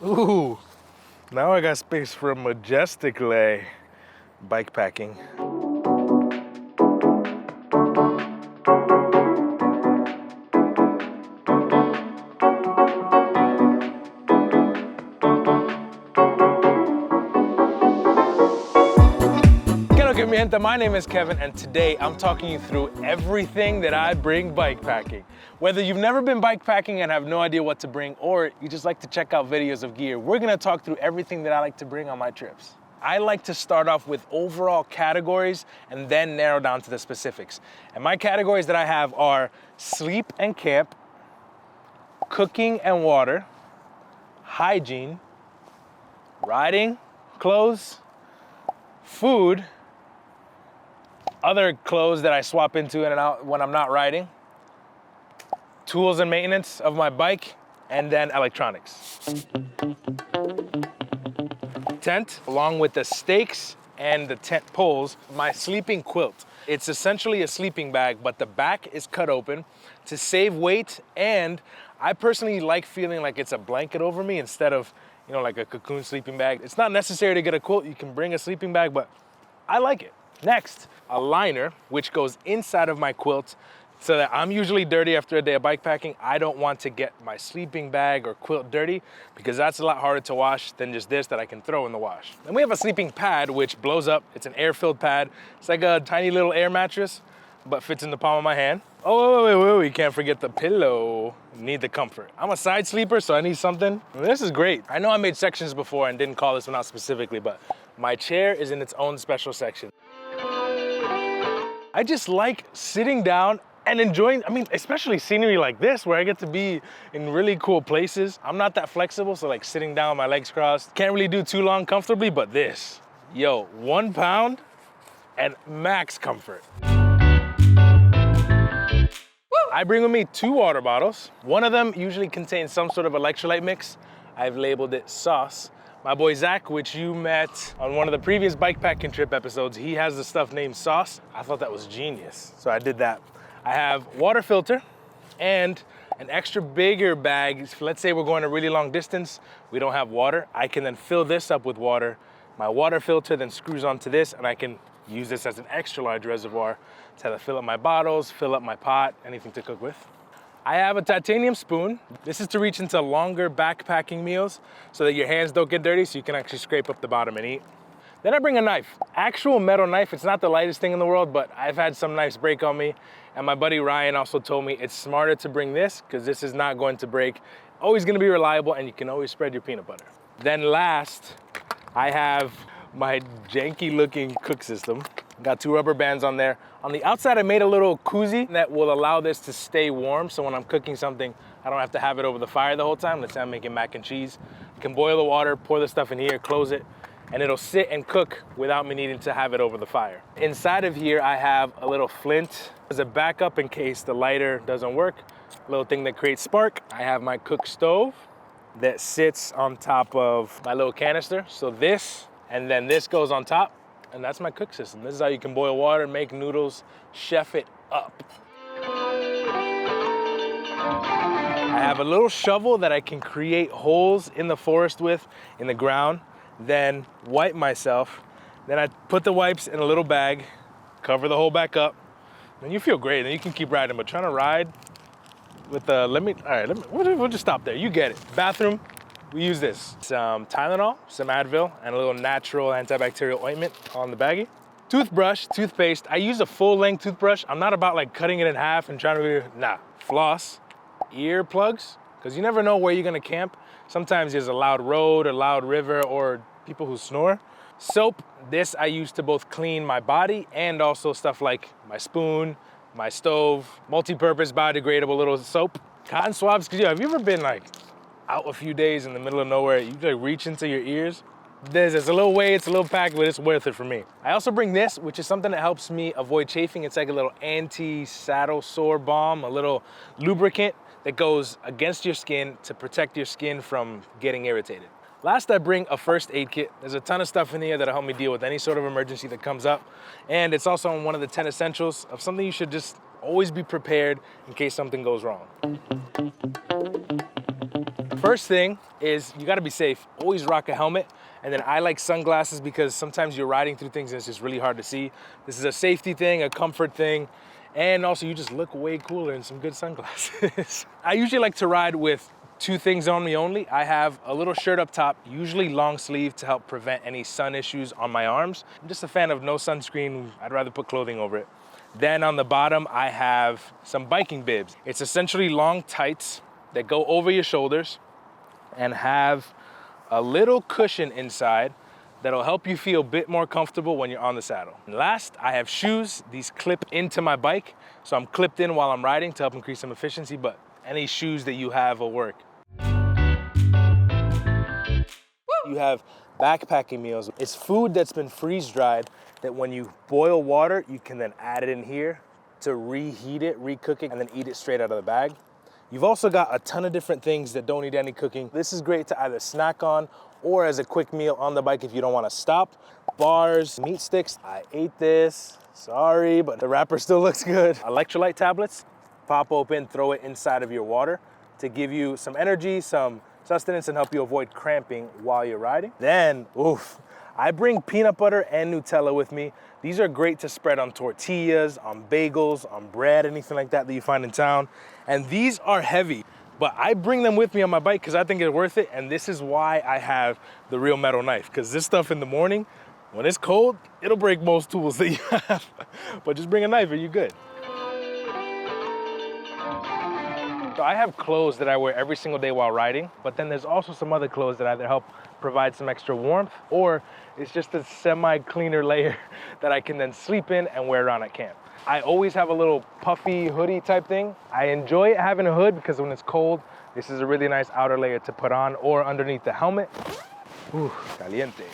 Ooh, now I got space for a majestic lay. Bike packing. Mi gente, my name is Kevin, and today I'm talking you through everything that I bring bike packing. Whether you've never been bike packing and have no idea what to bring, or you just like to check out videos of gear, we're gonna talk through everything that I like to bring on my trips. I like to start off with overall categories and then narrow down to the specifics. And my categories that I have are sleep and camp, cooking and water, hygiene, riding, clothes, food, other clothes that I swap into in and out when I'm not riding, tools and maintenance of my bike, and then electronics. Tent, along with the stakes and the tent poles, my sleeping quilt. It's essentially a sleeping bag, but the back is cut open to save weight, and I personally like feeling like it's a blanket over me instead of, you know, like a cocoon sleeping bag. It's not necessary to get a quilt, you can bring a sleeping bag, but I like it. Next, a liner, which goes inside of my quilt so that I'm usually dirty after a day of bike packing. I don't want to get my sleeping bag or quilt dirty because that's a lot harder to wash than just this that I can throw in the wash. Then we have a sleeping pad, which blows up. It's an air-filled pad. It's like a tiny little air mattress, but fits in the palm of my hand. Oh, wait, we can't forget the pillow. Need the comfort. I'm a side sleeper, so I need something. This is great. I know I made sections before and didn't call this one out specifically, but my chair is in its own special section. I just like sitting down and enjoying, especially scenery like this where I get to be in really cool places. I'm not that flexible, so like sitting down, my legs crossed. Can't really do too long comfortably, but this, yo, 1 pound and max comfort. I bring with me 2 water bottles. One of them usually contains some sort of electrolyte mix. I've labeled it Sauce. My boy Zach, which you met on one of the previous bike packing trip episodes, he has the stuff named Sauce. I thought that was genius, so I did that. I have water filter and an extra bigger bag. Let's say we're going a really long distance, we don't have water. I can then fill this up with water. My water filter then screws onto this, and I can use this as an extra large reservoir to fill up my bottles, fill up my pot, anything to cook with. I have a titanium spoon. This is to reach into longer backpacking meals so that your hands don't get dirty, so you can actually scrape up the bottom and eat. Then I bring a knife, actual metal knife. It's not the lightest thing in the world, but I've had some knives break on me. And my buddy Ryan also told me it's smarter to bring this because this is not going to break. Always gonna be reliable, and you can always spread your peanut butter. Then last, I have my janky looking cook system. Got 2 rubber bands on there. On the outside, I made a little koozie that will allow this to stay warm. So when I'm cooking something, I don't have to have it over the fire the whole time. Let's say I'm making mac and cheese. I can boil the water, pour the stuff in here, close it, and it'll sit and cook without me needing to have it over the fire. Inside of here, I have a little flint as a backup in case the lighter doesn't work. A little thing that creates spark. I have my cook stove that sits on top of my little canister. So this, and then this goes on top. And that's my cook system. This is how you can boil water, make noodles, chef it up. I have a little shovel that I can create holes in the forest with, in the ground, then wipe myself. Then I put the wipes in a little bag, cover the hole back up, and you feel great. Then you can keep riding, but trying to ride with the, we'll just stop there. You get it. Bathroom. We use this, some Tylenol, some Advil, and a little natural antibacterial ointment on the baggie. Toothbrush, toothpaste. I use a full-length toothbrush. I'm not about like cutting it in half and trying to, Floss, earplugs, because you never know where you're gonna camp. Sometimes there's a loud road, a loud river, or people who snore. Soap, this I use to both clean my body and also stuff like my spoon, my stove, multi-purpose biodegradable little soap. Cotton swabs, because have you ever been like, out a few days in the middle of nowhere, you like reach into your ears? It's a little weight, it's a little pack, but it's worth it for me. I also bring this, which is something that helps me avoid chafing. It's like a little anti-saddle sore balm, a little lubricant that goes against your skin to protect your skin from getting irritated. Last, I bring a first aid kit. There's a ton of stuff in here that'll help me deal with any sort of emergency that comes up. And it's also one of the 10 essentials of something you should just always be prepared in case something goes wrong. First thing is you gotta be safe. Always rock a helmet. And then I like sunglasses because sometimes you're riding through things and it's just really hard to see. This is a safety thing, a comfort thing. And also you just look way cooler in some good sunglasses. I usually like to ride with two things on me only. I have a little shirt up top, usually long sleeve to help prevent any sun issues on my arms. I'm just a fan of no sunscreen. I'd rather put clothing over it. Then on the bottom, I have some biking bibs. It's essentially long tights that go over your shoulders and have a little cushion inside that'll help you feel a bit more comfortable when you're on the saddle. And last, I have shoes. These clip into my bike, so I'm clipped in while I'm riding to help increase some efficiency, but any shoes that you have will work. You have backpacking meals. It's food that's been freeze-dried that when you boil water, you can then add it in here to reheat it, recook it, and then eat it straight out of the bag. You've also got a ton of different things that don't need any cooking. This is great to either snack on or as a quick meal on the bike if you don't want to stop. Bars, meat sticks. I ate this, sorry, but the wrapper still looks good. Electrolyte tablets, pop open, throw it inside of your water to give you some energy, some sustenance, and help you avoid cramping while you're riding. Then, oof, I bring peanut butter and Nutella with me. These are great to spread on tortillas, on bagels, on bread, anything like that you find in town. And these are heavy, but I bring them with me on my bike because I think it's worth it. And this is why I have the real metal knife, because this stuff in the morning, when it's cold, it'll break most tools that you have. But just bring a knife and you're good. So I have clothes that I wear every single day while riding, but then there's also some other clothes that either help provide some extra warmth or it's just a semi-cleaner layer that I can then sleep in and wear around at camp. I always have a little puffy hoodie type thing. I enjoy having a hood because when it's cold, this is a really nice outer layer to put on or underneath the helmet. Ooh, caliente.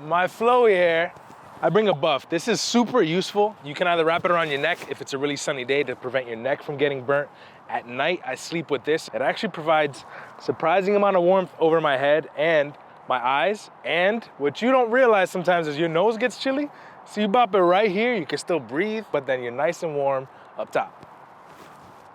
My flowy hair, I bring a buff. This is super useful. You can either wrap it around your neck if it's a really sunny day to prevent your neck from getting burnt. At night, I sleep with this. It actually provides surprising amount of warmth over my head and my eyes. And what you don't realize sometimes is your nose gets chilly. So you bop it right here, you can still breathe, but then you're nice and warm up top.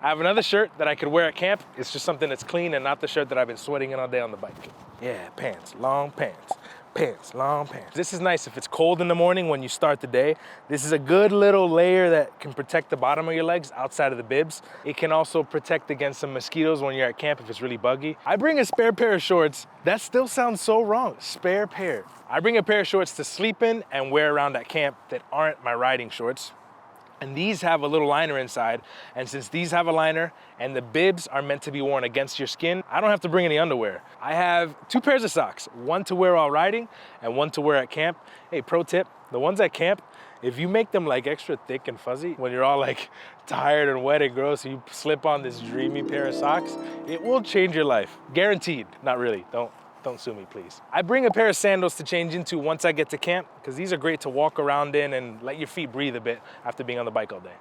I have another shirt that I could wear at camp. It's just something that's clean and not the shirt that I've been sweating in all day on the bike. Yeah, pants, long pants. Pants, long pants. This is nice if it's cold in the morning when you start the day. This is a good little layer that can protect the bottom of your legs outside of the bibs. It can also protect against some mosquitoes when you're at camp if it's really buggy. I bring a spare pair of shorts. That still sounds so wrong, spare pair. I bring a pair of shorts to sleep in and wear around at camp that aren't my riding shorts. And these have a little liner inside. And since these have a liner and the bibs are meant to be worn against your skin, I don't have to bring any underwear. I have 2 pairs of socks, one to wear while riding and one to wear at camp. Hey, pro tip, the ones at camp, if you make them like extra thick and fuzzy, when you're all like tired and wet and gross, and you slip on this dreamy pair of socks, it will change your life. Guaranteed, not really, Don't sue me, please. I bring a pair of sandals to change into once I get to camp, because these are great to walk around in and let your feet breathe a bit after being on the bike all day.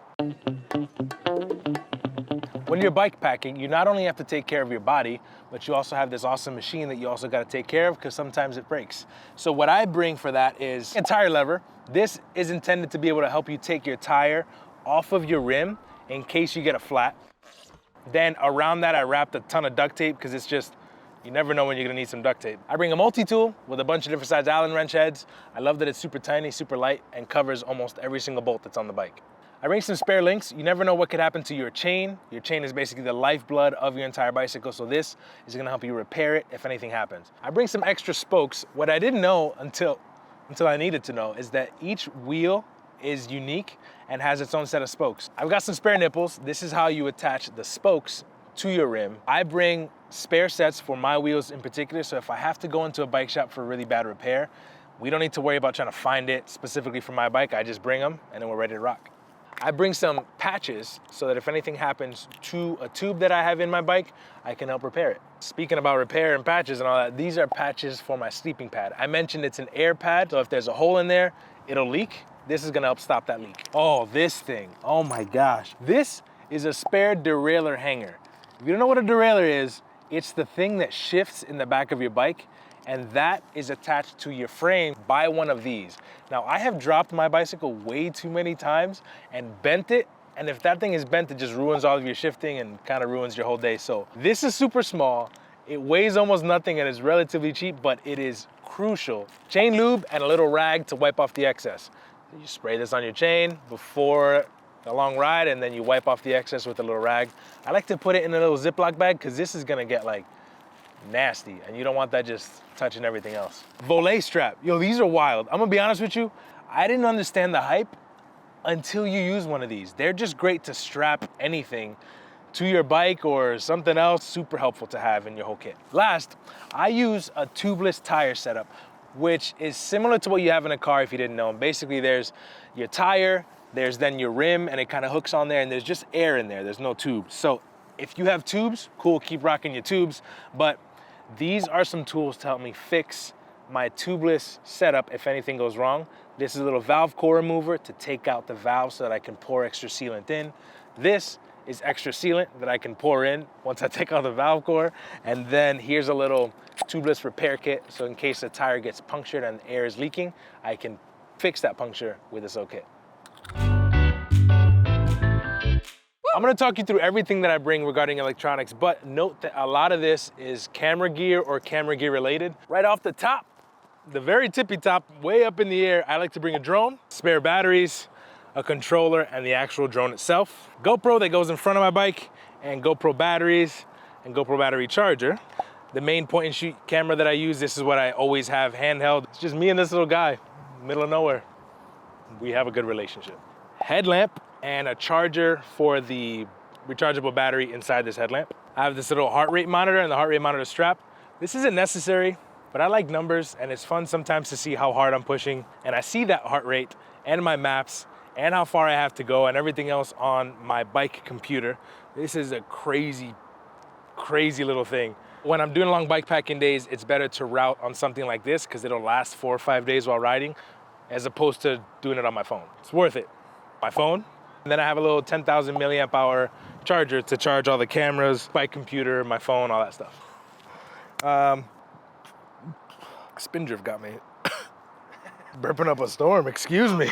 When you're bike packing, you not only have to take care of your body, but you also have this awesome machine that you also gotta take care of because sometimes it breaks. So what I bring for that is a tire lever. This is intended to be able to help you take your tire off of your rim in case you get a flat. Then around that, I wrapped a ton of duct tape because it's just, you never know when you're gonna need some duct tape. I bring a multi-tool with a bunch of different size Allen wrench heads. I love that it's super tiny, super light, and covers almost every single bolt that's on the bike. I bring some spare links. You never know what could happen to your chain. Your chain is basically the lifeblood of your entire bicycle, so this is gonna help you repair it if anything happens. I bring some extra spokes. What I didn't know until I needed to know is that each wheel is unique and has its own set of spokes. I've got some spare nipples. This is how you attach the spokes to your rim. I bring spare sets for my wheels in particular, so if I have to go into a bike shop for a really bad repair, we don't need to worry about trying to find it specifically for my bike. I just bring them and then we're ready to rock. I bring some patches so that if anything happens to a tube that I have in my bike, I can help repair it. Speaking about repair and patches and all that, these are patches for my sleeping pad. I mentioned it's an air pad, so if there's a hole in there, it'll leak. This is gonna help stop that leak. Oh, this thing, oh my gosh. This is a spare derailleur hanger. If you don't know what a derailleur is, it's the thing that shifts in the back of your bike, and that is attached to your frame by one of these. Now, I have dropped my bicycle way too many times and bent it And if that thing is bent, it just ruins all of your shifting and kind of ruins your whole day. So this is super small. It weighs almost nothing and is relatively cheap, but it is crucial. Chain lube and a little rag to wipe off the excess. You spray this on your chain before a long ride, and then you wipe off the excess with a little rag. I like to put it in a little Ziploc bag because this is gonna get like nasty, and you don't want that just touching everything else. Voile strap. Yo, these are wild. I'm gonna be honest with you. I didn't understand the hype until you use one of these. They're just great to strap anything to your bike or something else. Super helpful to have in your whole kit. Last, I use a tubeless tire setup, which is similar to what you have in a car if you didn't know. Basically, there's your tire, there's then your rim, and it kind of hooks on there, and there's just air in there. There's no tubes. So if you have tubes, cool, keep rocking your tubes. But these are some tools to help me fix my tubeless setup if anything goes wrong. This is a little valve core remover to take out the valve so that I can pour extra sealant in. This is extra sealant that I can pour in once I take out the valve core. And then here's a little tubeless repair kit. So in case the tire gets punctured and air is leaking, I can fix that puncture with this kit. I'm gonna talk you through everything that I bring regarding electronics, but note that a lot of this is camera gear or camera gear related. Right off the top, the very tippy top, way up in the air, I like to bring a drone, spare batteries, a controller, and the actual drone itself. GoPro that goes in front of my bike, and GoPro batteries, and GoPro battery charger. The main point and shoot camera that I use, this is what I always have handheld. It's just me and this little guy, middle of nowhere. We have a good relationship. Headlamp and a charger for the rechargeable battery inside this headlamp. I have this little heart rate monitor and the heart rate monitor strap. This isn't necessary, but I like numbers, and it's fun sometimes to see how hard I'm pushing. And I see that heart rate and my maps and how far I have to go and everything else on my bike computer. This is a crazy, crazy little thing. When I'm doing long bike packing days, it's better to route on something like this because it'll last 4 or 5 days while riding, as opposed to doing it on my phone. It's worth it. My phone, and then I have a little 10,000 milliamp hour charger to charge all the cameras, my computer, my phone, all that stuff. Spindrift got me. Burping up a storm, excuse me.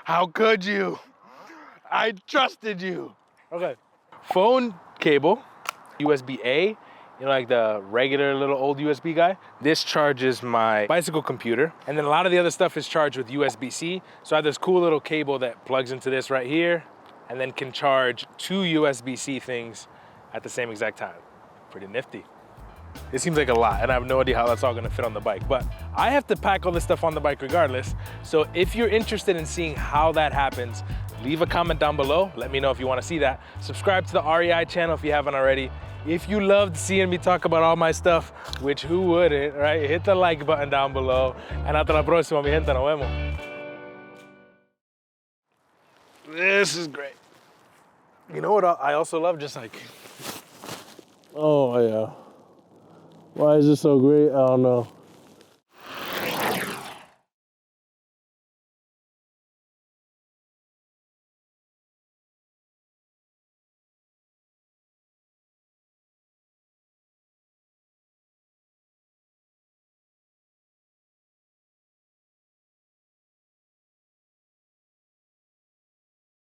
How could you? I trusted you. Okay, phone cable, USB-A, you know, like the regular little old USB guy. This charges my bicycle computer. And then a lot of the other stuff is charged with USB-C. So I have this cool little cable that plugs into this right here and then can charge 2 USB-C things at the same exact time. Pretty nifty. It seems like a lot, and I have no idea how that's all gonna fit on the bike, but I have to pack all this stuff on the bike regardless. So if you're interested in seeing how that happens, leave a comment down below. Let me know if you wanna see that. Subscribe to the REI channel if you haven't already. If you loved seeing me talk about all my stuff, which who wouldn't, right? Hit the like button down below. And hasta la próxima, mi gente, nos vemos. This is great. You know what I also love? Just like, oh yeah. Why is this so great? I don't know.